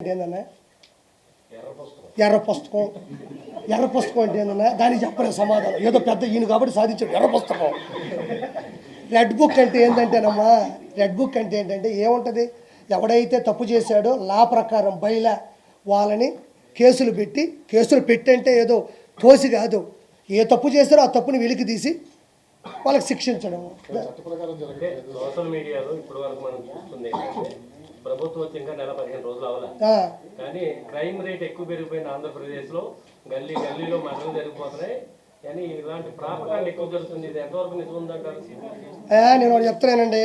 ఏందన్నా ఎర్ర పుస్తకం అంటే ఏందన్నా దానికి చెప్పలేదు సమాధానం. ఏదో పెద్ద ఈయన కాబట్టి సాధించాడు ఎర్ర పుస్తకం. రెడ్ బుక్ అంటే ఏంటంటేనమ్మా, రెడ్ బుక్ అంటే ఏంటంటే ఏముంటుంది, ఎవడైతే తప్పు చేశాడో లా ప్రకారం బయలా వాళ్ళని కేసులు పెట్టి అంటే ఏదో తోసి కాదు, ఏ తప్పు చేస్తారో ఆ తప్పుని వెలికి తీసి వాళ్ళకి శిక్షించడం. సోషల్ మీడియాలో ఇప్పుడు వరకు మనం చూస్తుంది ప్రభుత్వం వచ్చి ఇంకా నెల 15 రోజులు అవ్వాలి, కానీ క్రైమ్ రేట్ ఎక్కువ పెరిగిపోయిన ఆంధ్రప్రదేశ్లో గల్లీలో మరణాలు జరిగిపోతున్నాయి. కానీ ఇలాంటి ప్రాపకాండ ఎక్కువ జరుగుతుంది. ఇది ఎంతవరకు నిజం ఉందంటారు? నేను ఒకటి చెప్తున్నానండి,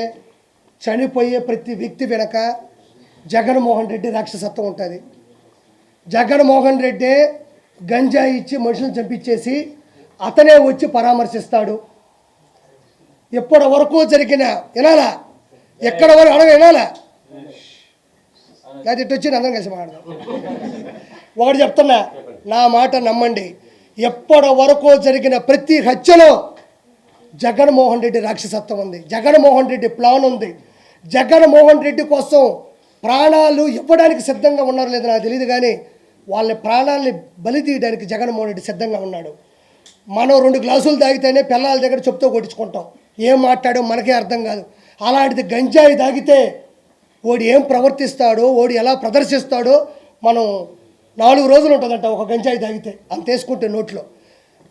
చనిపోయే ప్రతి వ్యక్తి వెనక జగన్మోహన్ రెడ్డి రాక్షసత్వం ఉంటుంది. జగన్మోహన్ రెడ్డి గంజాయి ఇచ్చి మనుషులను చంపించేసి అతనే వచ్చి పరామర్శిస్తాడు. ఎప్పటి వరకు జరిగిన వినాలా, ఎక్కడ వరకు అడగ వినాలా, అది ఇటు వచ్చి అందరం కలిసి మాట్లాడదాం. ఒకటి చెప్తున్నా, నా మాట నమ్మండి, ఎప్పటి వరకు జరిగిన ప్రతి హత్యలో జగన్మోహన్ రెడ్డి రాక్షసత్వం ఉంది, జగన్మోహన్ రెడ్డి ప్లాన్ ఉంది. జగన్మోహన్ రెడ్డి కోసం ప్రాణాలు ఇవ్వడానికి సిద్ధంగా ఉన్నారో లేదో నాకు తెలియదు, కానీ వాళ్ళ ప్రాణాలని బలి తీయడానికి జగన్మోహన్ రెడ్డి సిద్ధంగా ఉన్నాడు. మనం 2 గ్లాసులు తాగితేనే పిల్లల దగ్గర చెప్తూ కొట్టించుకుంటాం, ఏం మాట్లాడో మనకే అర్థం కాదు. అలాంటిది గంజాయి తాగితే ఓడి ఏం ప్రవర్తిస్తాడో, ఓడి ఎలా ప్రదర్శిస్తాడో మనం 4 రోజులు ఉంటుందంట ఒక గంజాయి తాగితే, అంత వేసుకుంటే నోట్లో.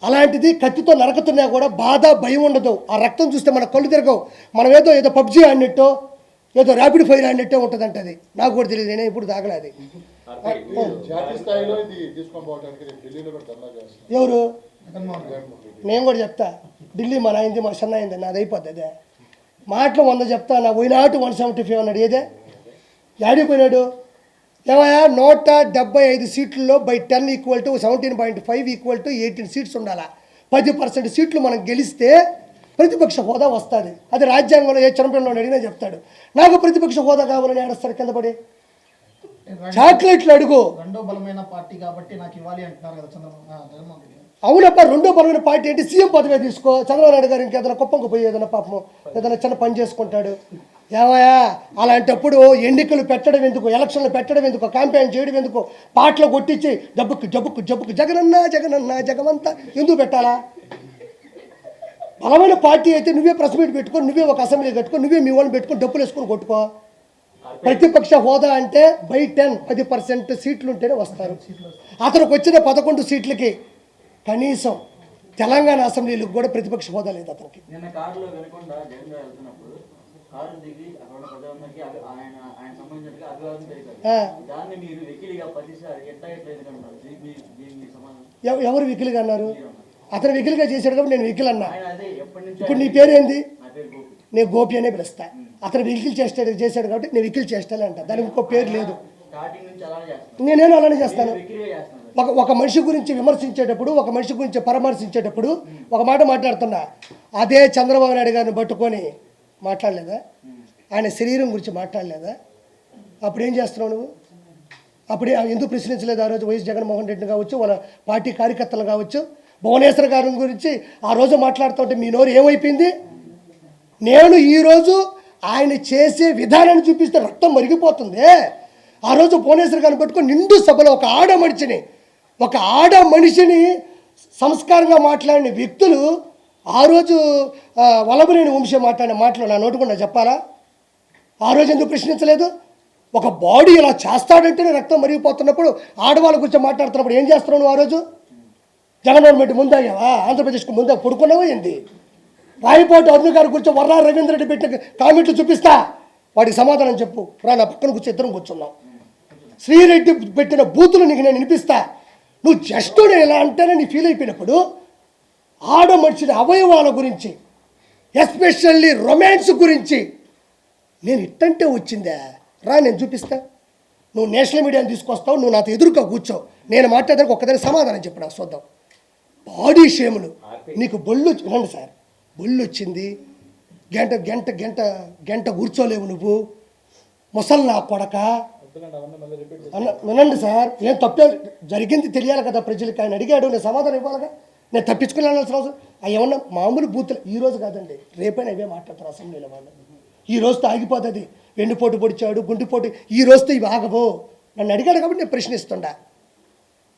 అలాంటిది కత్తితో నరకుతున్నా కూడా బాధ భయం ఉండదు. ఆ రక్తం చూస్తే మన కళ్ళు తిరగవు. మనం ఏదో పబ్జీ ఆడినట్టో ఏదో ర్యాపిడ్ ఫైర్ ఆడినట్టే ఉంటుందంట. అది నాకు కూడా తెలియదు, నేనే ఇప్పుడు తాగలేదు. ఎవరు? నేను కూడా చెప్తా, ఢిల్లీ మన అయింది, మా సన్న అయింది, నాది అయిపోద్ది. అదే మాటలు 100 చెప్తా, నా పోయినాటు 175 అన్నాడు. ఏదే యాడికి పోయినాడు? ఏమయ్యా 175 సీట్లలో by 10 equal to 17.5 equal to 18 seats ఉండాలా. 10% సీట్లు మనం గెలిస్తే ప్రతిపక్ష హోదా వస్తుంది. అది రాజ్యాంగంలో ఏ చంపిలో అడిగినా చెప్తాడు. నాకు ప్రతిపక్ష హోదా కావాలని ఏడుస్తారు కింద పడి. చాక్లెట్లు అడుగు. రెండో బలమైన పార్టీ కాబట్టి నాకు ఇవ్వాలి అంటున్నారు కదా జగన్మోహన్ రెడ్డి. అవునప్ప, రెండో బలమైన పార్టీ అంటే సీఎం పదవి తీసుకో. చంద్రబాబు నాయుడు గారు ఇంకేదైనా కుప్పంకు పోయి ఏదైనా పాపం ఏదైనా చిన్న పని చేసుకుంటాడు. ఏమయ్యా అలాంటప్పుడు ఎన్నికలు పెట్టడం ఎందుకు, ఎలక్షన్లు పెట్టడం ఎందుకు, క్యాంపెయిన్ చేయడం ఎందుకు, పాటలు కొట్టించి జబ్బుకు జగనన్న జగమంతా ఎందుకు పెట్టాలా? బలమైన పార్టీ అయితే నువ్వే ప్రెస్ మీట్ పెట్టుకో, నువ్వే ఒక అసెంబ్లీ కట్టుకో, నువ్వే మీ వాళ్ళని పెట్టుకొని డబ్బులు వేసుకొని కొట్టుకో. ప్రతిపక్ష హోదా అంటే బై 10% సీట్లు ఉంటేనే వస్తారు. అతనికి వచ్చిన 11 సీట్లకి కనీసం తెలంగాణ అసెంబ్లీలకు కూడా ప్రతిపక్ష హోదా లేదు అతనికి. ఎవరు వికిలిగా అన్నారు? అతను వికిలిగా చేశాడు కాబట్టి నేను వికిల్ అన్నా. ఇప్పుడు నీ పేరు ఏంది? నేను గోపి అనే పిలుస్తా. అతను వికిల్ చేశాడు కాబట్టి నేను వికిల్ చేస్తానే అంట, దానికి ఇంకో పేరు లేదు. నేనేను అలానే చేస్తాను. ఒక మనిషి గురించి విమర్శించేటప్పుడు, ఒక మనిషి గురించి పరామర్శించేటప్పుడు ఒక మాట మాట్లాడుతున్నా, అదే చంద్రబాబు నాయుడు గారిని పట్టుకొని మాట్లాడలేదా? ఆయన శరీరం గురించి మాట్లాడలేదా? అప్పుడు ఏం చేస్తున్నావు నువ్వు? అప్పుడే ఎందుకు ప్రశ్నించలేదు? ఆ రోజు వైఎస్ జగన్మోహన్ రెడ్డిని కావచ్చు, వాళ్ళ పార్టీ కార్యకర్తలు కావచ్చు, భువనేశ్వర్ గారి గురించి ఆ రోజు మాట్లాడుతుంటే మీ నోరు ఏమైపోయింది? నేను ఈరోజు ఆయన చేసే విధానాన్ని చూపిస్తే రక్తం మరిగిపోతుంది. ఆ రోజు భువనేశ్వర్ గారిని పట్టుకొని నిండు సభలో ఒక ఆడ మనిషిని సంస్కారంగా మాట్లాడిన వ్యక్తులు ఆ రోజు వల్లభనేని వంశీ మాట్లాడిన మాటలు నా నోటుకుండా చెప్పాలా? ఆ రోజు ఎందుకు ప్రశ్నించలేదు? ఒక బాడీ ఇలా చేస్తాడంటేనే రక్తం మరిగిపోతున్నప్పుడు ఆడవాళ్ళ గురించి మాట్లాడుతున్నప్పుడు ఏం చేస్తున్నావు నువ్వు? ఆ రోజు జగన్మోహన్ రెడ్డి ముందాగావా? ఆంధ్రప్రదేశ్కి ముందా పడుకున్నావా ఏంది? రాయపాటి అరుణ్ గారి గురించి వర్రా రవీంద్ర రెడ్డి పెట్టిన కామెంట్లు చూపిస్తా, వాడికి సమాధానం చెప్పు. రా నా పక్కన కూర్చొని ఇద్దరం కూర్చున్నాం. శ్రీరెడ్డి పెట్టిన బూతులు నీకు నేను వినిపిస్తా. నువ్వు జస్ట్ నేను ఎలా అంటేనే నీ ఫీల్ అయిపోయినప్పుడు ఆడ మనిషిని అవయవాల గురించి, ఎస్పెషల్లీ రొమాన్స్ గురించి నేను ఇట్టంటే వచ్చిందా? రా నేను చూపిస్తా. నువ్వు నేషనల్ మీడియాని తీసుకొస్తావు, నువ్వు నాతో ఎదురుగా కూర్చోవు, నేను మాట్లాడడానికి ఒక్కదానికి సమాధానం చెప్పు. నాకు చూద్దాం. బాడీ షేములు నీకు వినండి సార్, బొల్లు వచ్చింది, గంట కూర్చోలేవు నువ్వు, ముసలి నా కొడక. వినండి సార్, ఏం తప్పే జరిగింది తెలియాలి కదా ప్రజలకి. ఆయన అడిగాడు, నేను సమాధానం ఇవ్వాలిగా. నేను తప్పించుకుని వెళ్ళాల్సిన అవసరం అవి ఏమన్నా మామూలు బూతులు. ఈరోజు కాదండి, రేపైనా ఇవే మాట్లాడతారు అసెంబ్లీలో వాళ్ళు. ఈ రోజుతో ఆగిపోతుంది. వెన్నుపోటు పొడిచాడు, గుండెపోటు, ఈ రోజుతో ఇవి ఆగవు. నన్ను అడిగాడు కాబట్టి నేను ప్రశ్నిస్తుండా.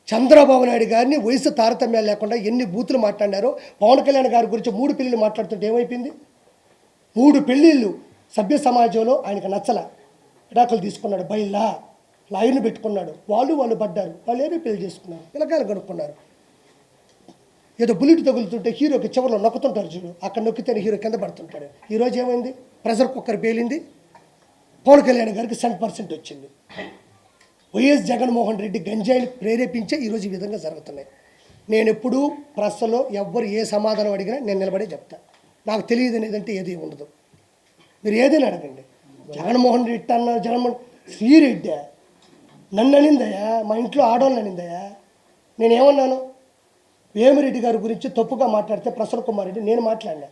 చంద్రబాబు నాయుడు గారిని వయసు తారతమ్యాలు లేకుండా ఎన్ని బూతులు మాట్లాడారో, పవన్ కళ్యాణ్ గారి గురించి 3 పెళ్ళిళ్ళు మాట్లాడుతుంటే ఏమైపోయింది? 3 పెళ్ళిళ్ళు సభ్య సమాజంలో ఆయనకు నచ్చల, విడాకులు తీసుకున్నాడు, బయలా లాయర్ని పెట్టుకున్నాడు, వాళ్ళు పడ్డారు, వాళ్ళు ఏదో పెళ్లి చేసుకున్నారు, పిల్లకాయలు కనుక్కున్నారు. ఏదో బుల్లెట్ తగులుతుంటే హీరోకి చివరిలో నొక్కుతుంటారు చూడు, అక్కడ నొక్కితేనే హీరో కింద పడుతుంటాడు. ఈరోజు ఏమైంది? ప్రెషర్ కుక్కర్ పేలింది, పవన్ కళ్యాణ్ గారికి 100% వచ్చింది. వైఎస్ జగన్మోహన్ రెడ్డి గంజాయిని ప్రేరేపించే ఈరోజు ఈ విధంగా జరుగుతున్నాయి. నేను ఎప్పుడూ ప్రెస్లో ఎవ్వరు ఏ సమాధానం అడిగినా నేను నిలబడే చెప్తా. నాకు తెలియదు అనేదంటే ఏది ఉండదు. మీరు ఏదైనా అడగండి. జగన్మోహన్ రెడ్డి అన్నారు, జగన్మోహన్ శ్రీరెడ్డి నన్ను అనిందయ్యా, మా ఇంట్లో ఆడవాళ్ళని అనిందయ్యా. నేనేమన్నాను? వేమిరెడ్డి గారి గురించి తప్పుగా మాట్లాడితే ప్రసన్న కుమార్ రెడ్డి నేను మాట్లాడినా.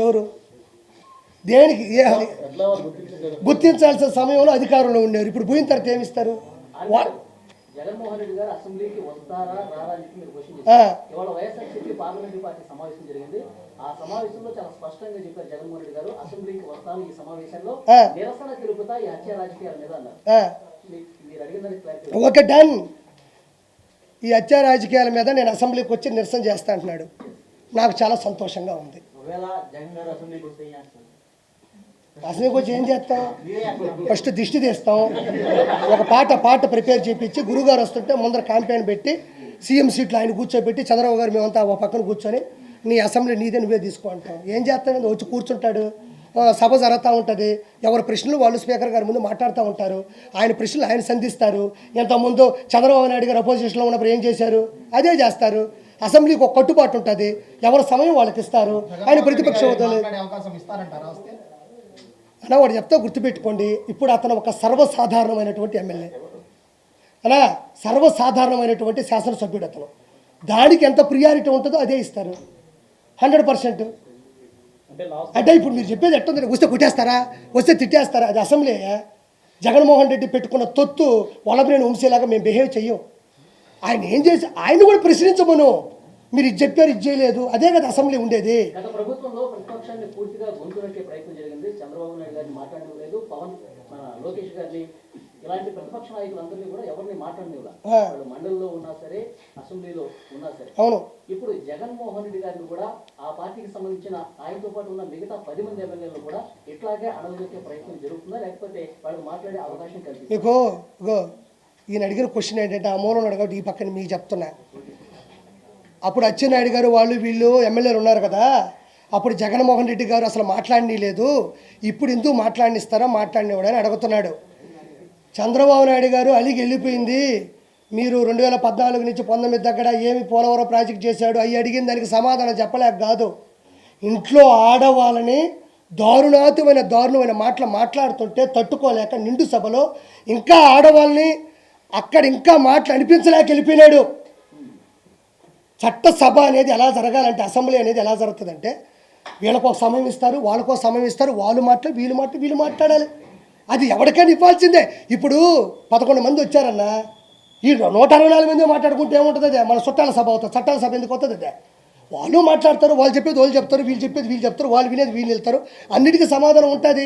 ఎవరు దేనికి గుర్తించాల్సిన సమయంలో అధికారంలో ఉండేవారు, ఇప్పుడు పోయిన తర్వాత ఏమిస్తారు? జగన్మోహన్ రెడ్డి గారు అసెంబ్లీకి వస్తారా రారా అని మీరు క్వశ్చన్ ఇవాళ వైఎస్ఆర్సీపీ పార్లమెంటరీ పార్టీ సమావేశం జరిగింది. ఆ సమావేశంలో చాలా స్పష్టంగా చెప్పారు జగన్మోహన్ రెడ్డి గారు, అసెంబ్లీకి వస్తాను ఈ సమావేశంలో నిరసన తెలుపుతా ఈ హత్య రాజకీయాల మీద అన్నారు. మీరు అడిగిన క్లారిటీ ఓకే డన్. ఈ హత్య రాజకీయాల మీద నేను అసెంబ్లీకి వచ్చి నిరసన చేస్తా అంటున్నాడు. నాకు చాలా సంతోషంగా ఉంది. ఒకవేళ జగన్ గారు అసెంబ్లీకి వస్తే అసెంబ్లీకి వచ్చి ఏం చేస్తాం? ఫస్ట్ దిష్టి తీస్తాం, ఒక పాట ప్రిపేర్ చేయించి గురుగారు వస్తుంటే ముందర క్యాంపెయిన్ పెట్టి సీఎం సీట్లో ఆయన కూర్చోబెట్టి చంద్రబాబు గారు మేమంతా ఒక పక్కన కూర్చొని నీ అసెంబ్లీ నీదే నువ్వే తీసుకో అంటాం. ఏం చేస్తాం? వచ్చి కూర్చుంటాడు, సభ జరుగుతూ ఉంటుంది, ఎవరి ప్రశ్నలు వాళ్ళు స్పీకర్ గారి ముందు మాట్లాడుతూ ఉంటారు, ఆయన ప్రశ్నలు ఆయన సంధిస్తారు. ఇంతకుముందు చంద్రబాబు నాయుడు గారు అపోజిషన్లో ఉన్నప్పుడు ఏం చేశారు? అదే చేస్తారు. అసెంబ్లీకి ఒక కట్టుబాటు ఉంటుంది, ఎవరి సమయం వాళ్ళకి ఇస్తారు. ఆయన ప్రతిపక్ష హోదాలు అలా వాడు చెప్తా గుర్తుపెట్టుకోండి. ఇప్పుడు అతను ఒక సర్వసాధారణమైనటువంటి ఎమ్మెల్యే, అలా సర్వసాధారణమైనటువంటి శాసనసభ్యుడు అతను. దానికి ఎంత ప్రియారిటీ ఉంటుందో అదే ఇస్తారు 100%. అంటే ఇప్పుడు మీరు చెప్పేది ఎట్టుంది? వస్తే కొట్టేస్తారా, వస్తే తిట్టేస్తారా? అది అసెంబ్లీ. జగన్మోహన్ రెడ్డి పెట్టుకున్న తొత్తు వల్లభనేని వంశీలాగా మేము బిహేవ్ చెయ్యం. ఆయన ఏం చేసి ఆయన కూడా ప్రశ్నించమను. మీరు ఇది చెప్పారు, ఇది చేయలేదు, అదే కదా అసెంబ్లీ ఉండేది. గత ప్రభుత్వంలో ప్రతిపక్షాన్ని పూర్తిగా గొంతునొక్కే ప్రయత్నం జరిగింది. చంద్రబాబు నాయుడు గారిని మాట్లాడలేదు, లోకేష్ గారిని, ఇలాంటి ప్రతిపక్ష నాయకులందరినీ కూడా ఎవరిని మాట్లాడలేదు. వాళ్ళు మండలిలో ఉన్నా సరే, అసెంబ్లీలో ఉన్నా సరే. అవును. ఇప్పుడు జగన్మోహన్ రెడ్డి గారిని కూడా ఆ పార్టీకి సంబంధించిన ఆయనతో పాటు ఉన్న మిగతా 10 మంది ఎమ్మెల్యేలు కూడా ఇట్లాగే అడగదొక్కే ప్రయత్నం జరుగుతుందా, లేకపోతే వాళ్ళకి మాట్లాడే అవకాశం కల్పిస్తుందా? మీకు ఈయన అడిగిన క్వశ్చన్ ఏంటంటే, ఆ మూలం అడగదు, ఈ పక్కన మీకు చెప్తున్నా. అప్పుడు అచ్చెన్నాయుడు గారు వాళ్ళు వీళ్ళు ఎమ్మెల్యేలు ఉన్నారు కదా, అప్పుడు జగన్మోహన్ రెడ్డి గారు అసలు మాట్లాడనీలేదు, ఇప్పుడు ఎందుకు మాట్లాడినవాడు అని అడుగుతున్నాడు. చంద్రబాబు నాయుడు గారు అలిగి వెళ్ళిపోయింది. మీరు 2014 నుంచి 19 దగ్గర ఏమి పోలవరం ప్రాజెక్ట్ చేశాడు అవి అడిగిన దానికి సమాధానం చెప్పలేక కాదు, ఇంట్లో ఆడవాళ్ళని దారుణమైన మాటలు మాట్లాడుతుంటే తట్టుకోలేక నిండు సభలో ఇంకా ఆడవాళ్ళని అక్కడ ఇంకా మాటలు అనిపించలేక వెళ్ళిపోయినాడు. చట్టసభ అనేది ఎలా జరగాలంటే, అసెంబ్లీ అనేది ఎలా జరుగుతుందంటే, వీళ్ళకో సమయం ఇస్తారు, వాళ్ళకో సమయం ఇస్తారు, వీళ్ళు మాట్లాడాలి. అది ఎవరికైనా ఇవ్వాల్సిందే. ఇప్పుడు 11 మంది వచ్చారన్నా, ఈ 164 మంది మాట్లాడుకుంటే ఏముంటుంది? అదే మన చుట్టాల సభ అవుతుంది. చట్టాల సభ ఎందుకు వస్తుంది? అదే వాళ్ళు మాట్లాడతారు, వాళ్ళు చెప్పేది వాళ్ళు చెప్తారు, వీళ్ళు చెప్పేది వీళ్ళు చెప్తారు, వాళ్ళు వినేది వీళ్ళు వెళ్తారు, అన్నిటికీ సమాధానం ఉంటుంది.